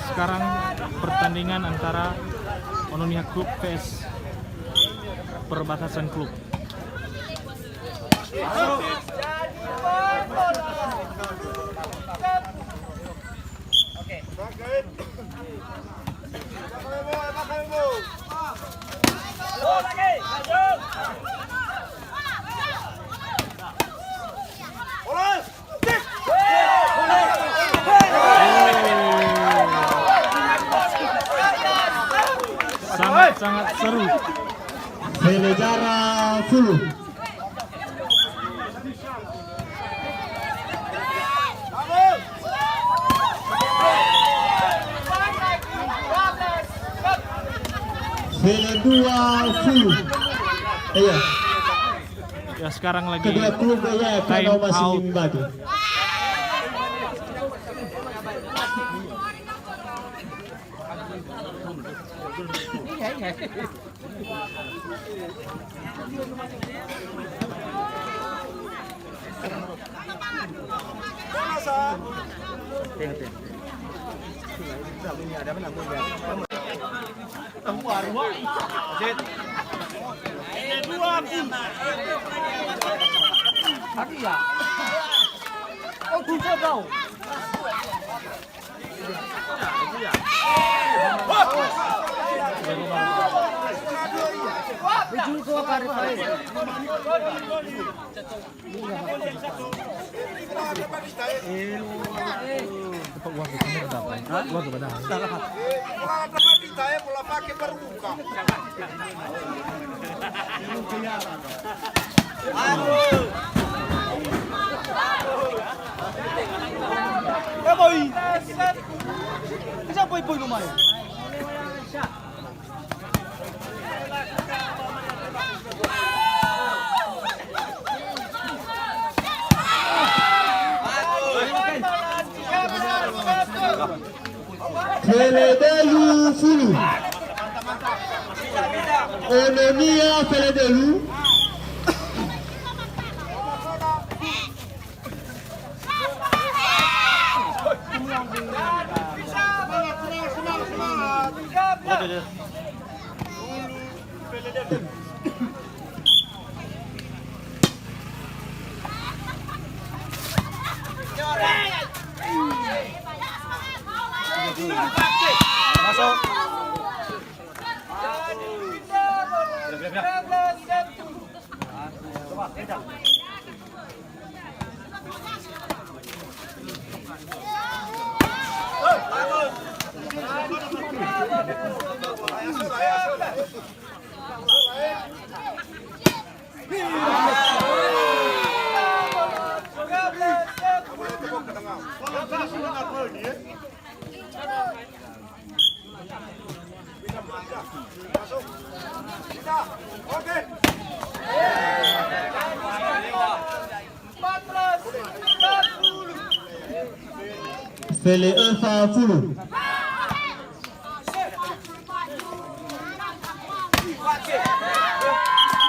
Sekarang pertandingan antara Ononia Klub vs Perbatasan Klub. Sangat seru. Velejara Fulu. Vele 2 Fulu. Iya. Ya sekarang lagi Kedua klub ya time kalau masih out. membagi. Vele Delu Fulu. Ononia Vele Delu. Masuk. Oke. Vele Eva Fulu.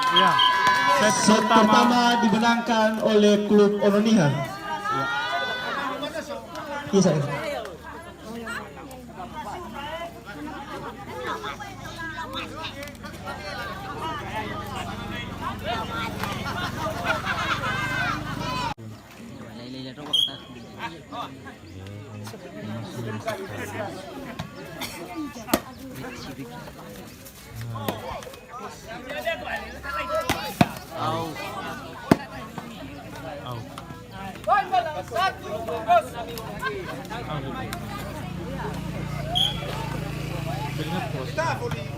Ya, Set pertama dimenangkan oleh klub Ononia. Iya saya.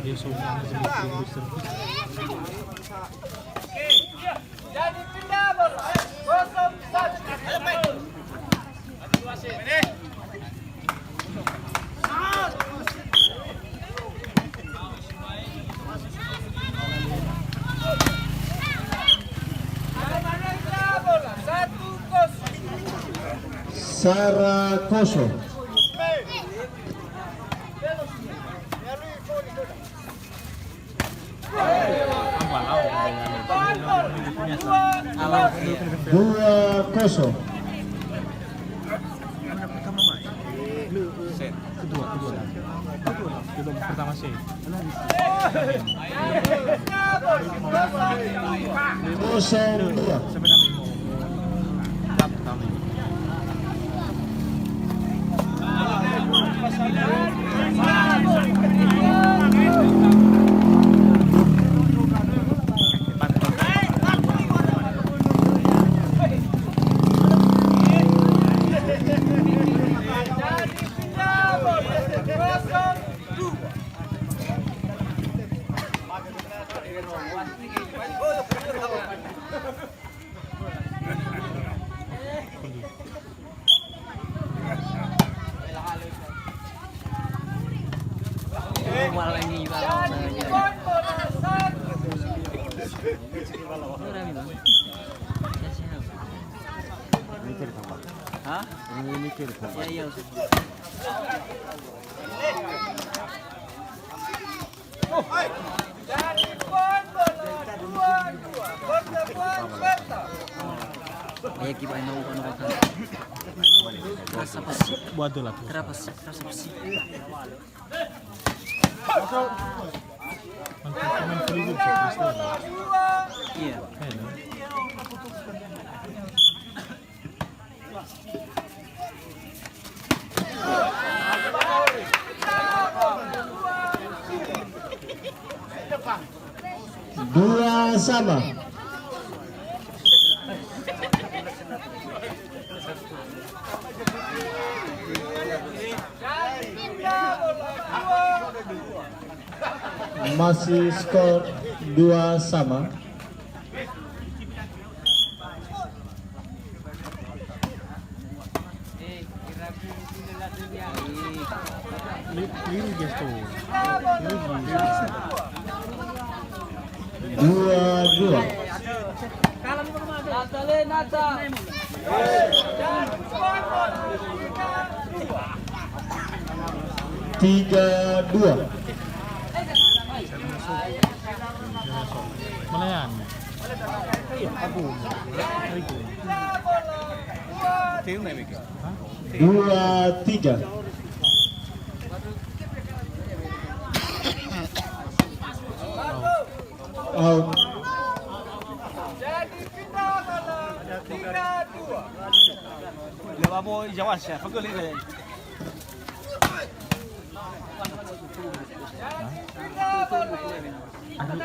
Dia sudah Jadi pindah bola. Saragoso. Dua kosong. Kedua pertama sih. Kosong dua. Sampai kami mau pertama. Hah? Ini mikir ya, iya. Ayah gimana mau kono-kono. Terasa pasti. Buat dulu lah. Terapa sih? Terasa pasti. Main Hollywood sih, pasti. Iya. Hello. Dua sama. Masih skor 2 sama. Liru gesto. Dua. Tiga dua. Malayan. Aku. Dua tiga. Out. Aduh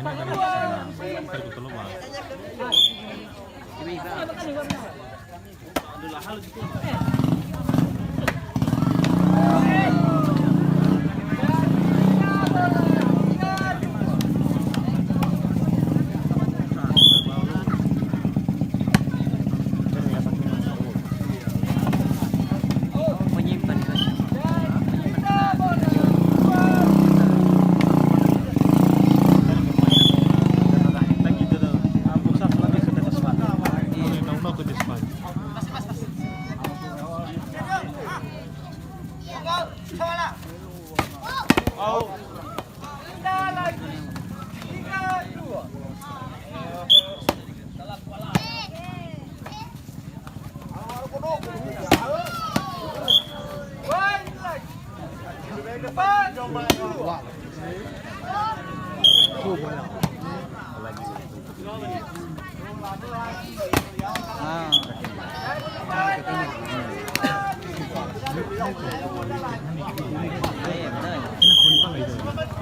banyak dari sana. Terkutul lupa. Menyimpan Lagi itu tuh. Pusat lagi sudah despat. Mau ke despat.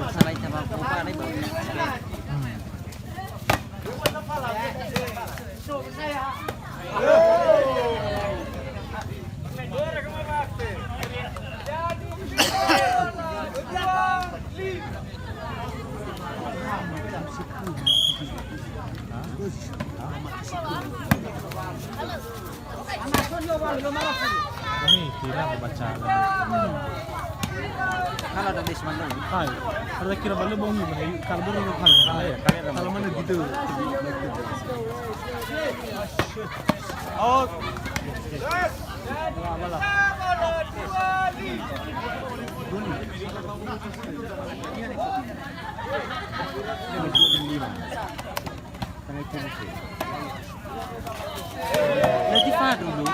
Masalah sama apa nih bang? Ini kira baca. Kalau ada di Semarang. Hai, kalau kira balik bohong gimana? Kalau baru ya, kalau mana gitu. Oh, Latifa dulu.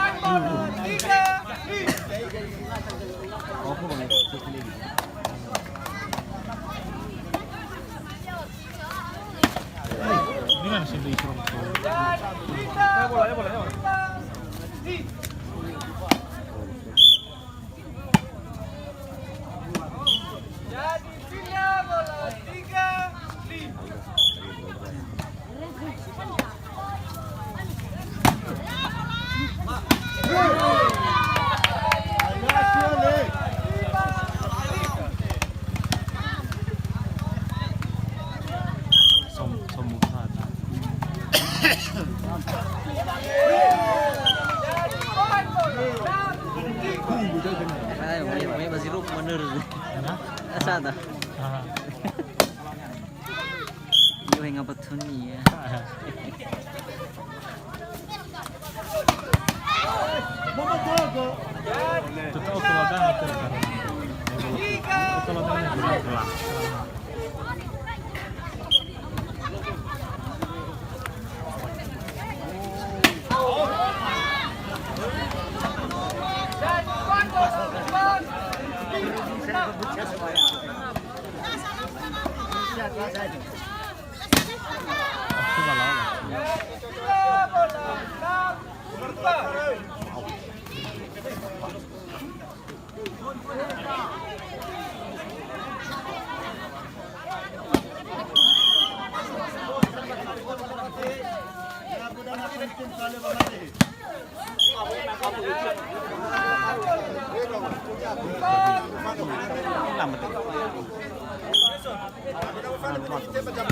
Ini kan sih disuruh. May masirok manur. Asa ta? Yung nga baton niya. Totoo talaga ito karena ito talaga na gelas. Aku malah.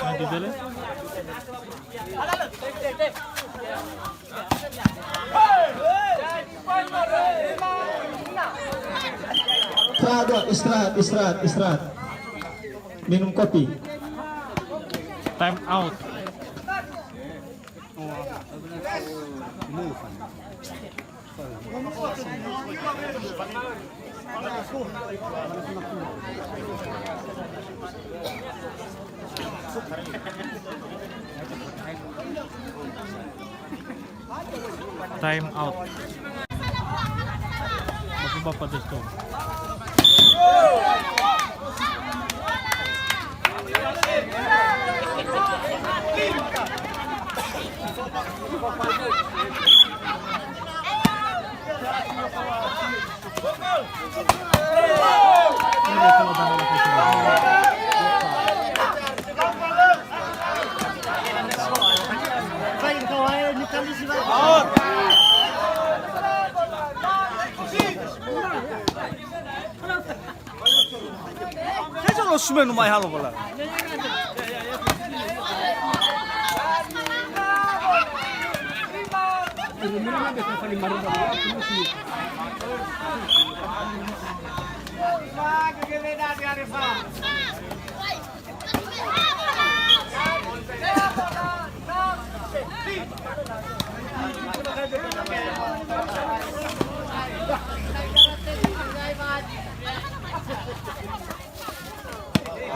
Nanti dulu. Istirahat. Minum kopi. Time out. Time out. Bapak-bapak itu. Saya sumen rumah halo bola.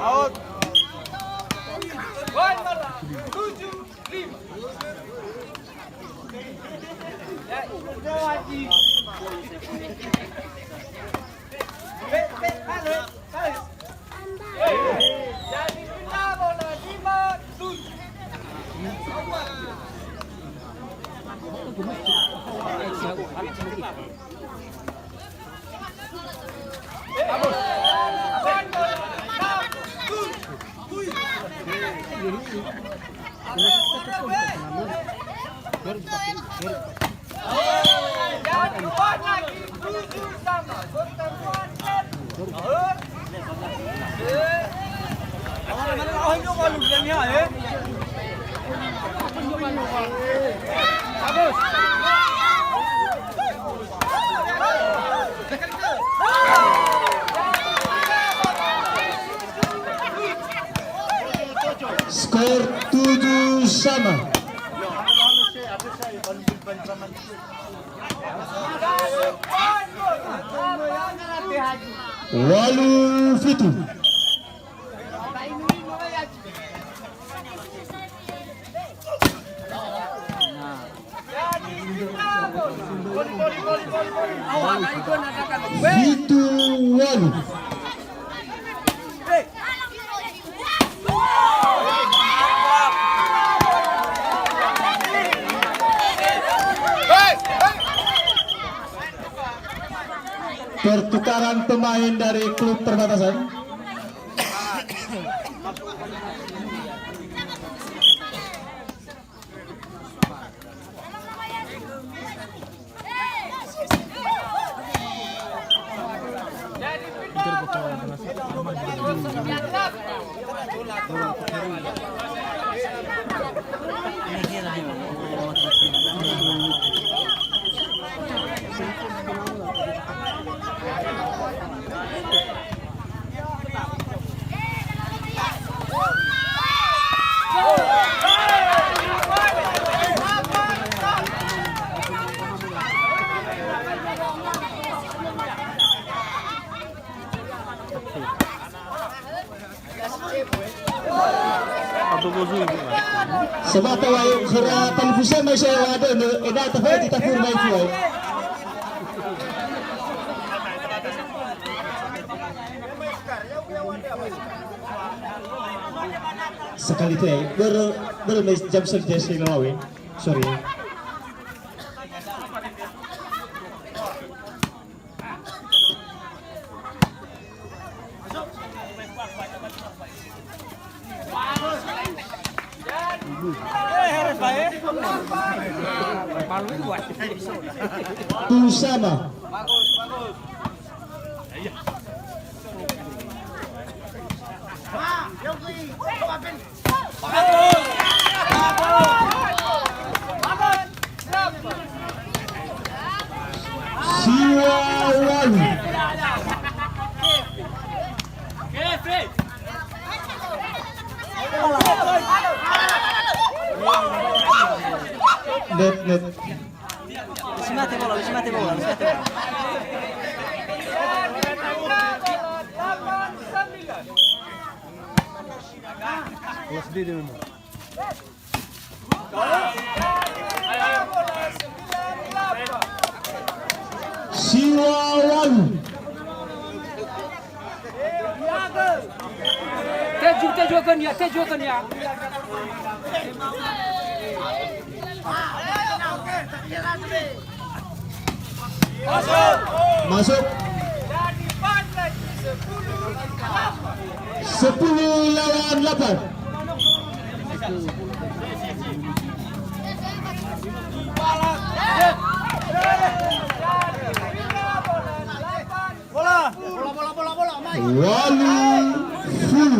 Out. 7-7. Walu Fitu. Fitu Walu. Pertukaran pemain dari klub perbatasan. Semata wayo kera televisi may saya ada eda tafai kita pun may fuai. Sekali teh ber jam sebelas lawe. Sorry. Tusama. Siwawan. Net. Bisa mati bola. Siwawan. Kejukan ya. Masuk. 10 lawan 8. Walu full.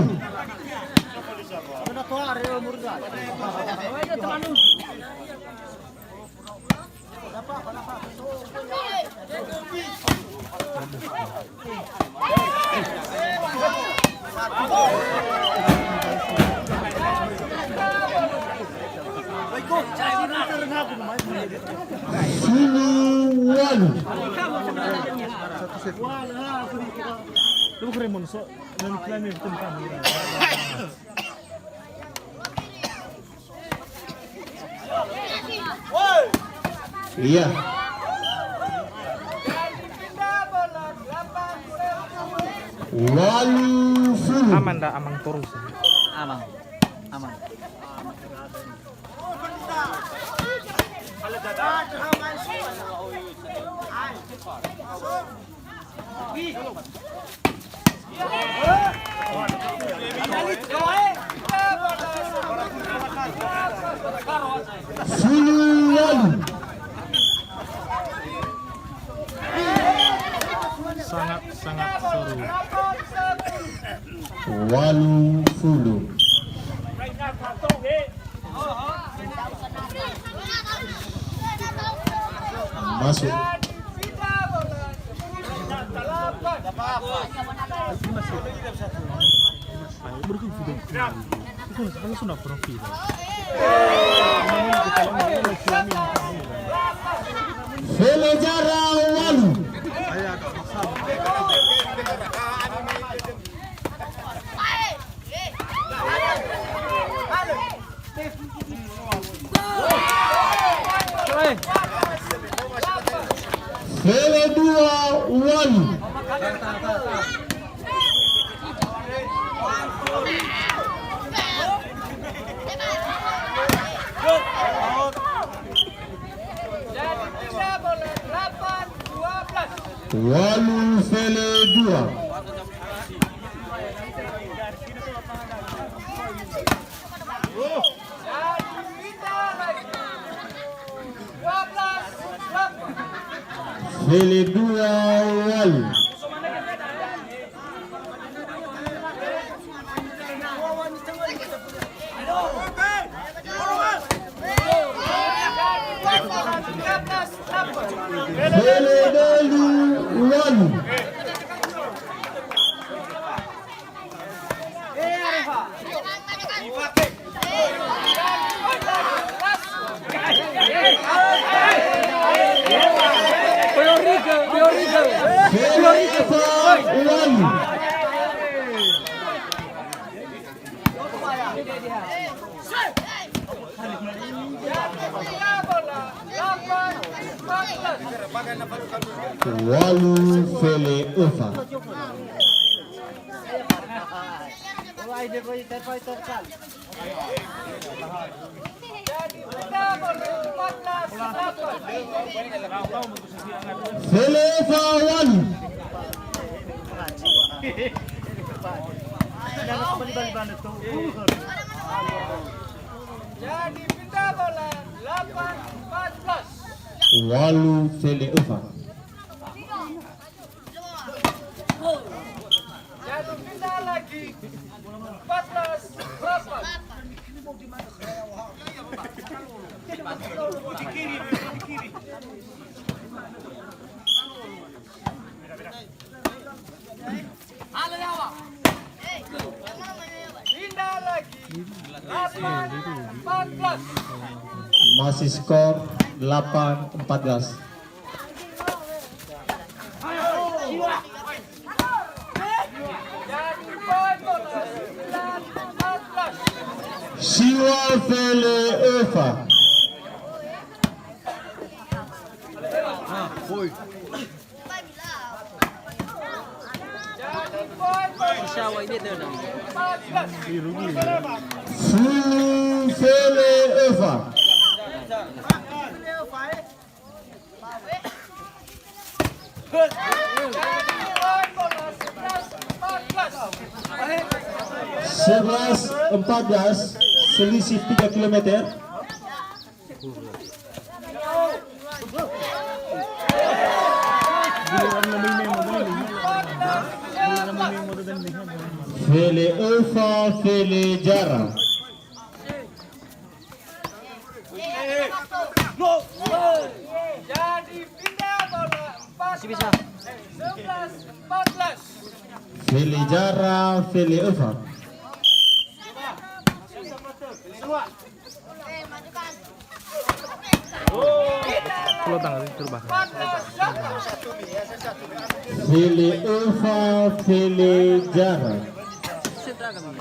Lu keren monso, dan klaim itu kami. Iya. Walu full. Aman dah, amang terus. Aman. Sangat seru. Walu fulu. Masuk. Itu sudah profil. Velejara Walu. Walu Vele 2. Vele 2 Walu. Vele 2 Walu. Vele 4 Walu. Walu Vele 4. Vele 4 Walu. Jadi pindah bola 8-14. Walu Vele 4. Jadi pindah lagi 14-8. Di kiri. Pindah lagi 8-14. Masih skor 8-14. Jadi poin bola 9-14. Siwa Vele 4. Jadi poin bola Siya ini tuh 14. Fulu Vele 4. Jadi poin bola 11-14. 11-14, selisih 3 km. Vele 4 Vele Jara. Jadi pindah bola 11-14. Vele Jara Vele 4. Vele 4 Vele Jara. sentra kami.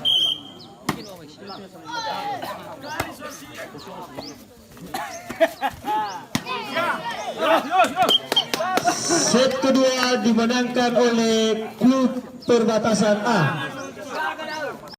Set kedua dimenangkan oleh klub perbatasan A.